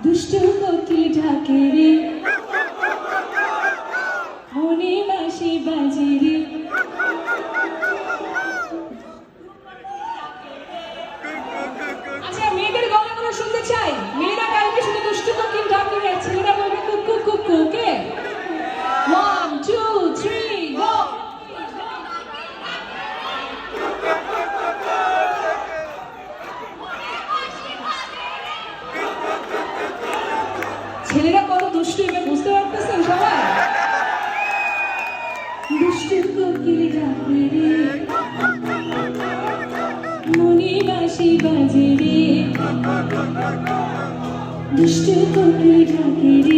দুষ্টু কোকিল ডাকে রে, মনে বাঁশি বাজে রে। আচ্ছা, মেয়েদের গলাগুলো শুনতে চাই। মেয়েরা গাইবে শুধু দুষ্টু কোকিল ডাকে রে, ছেলেরা বলবে কুকু কুকু। কে? 1 2 3 গো। ছেলেরা কত দুষ্টু এবার বুঝতে পারতেছেন সবাই? দুষ্টু কোকিল ডাকে রে, মনে বাঁশি বাজে রে। দুষ্টু কোকিল ডাকে রে।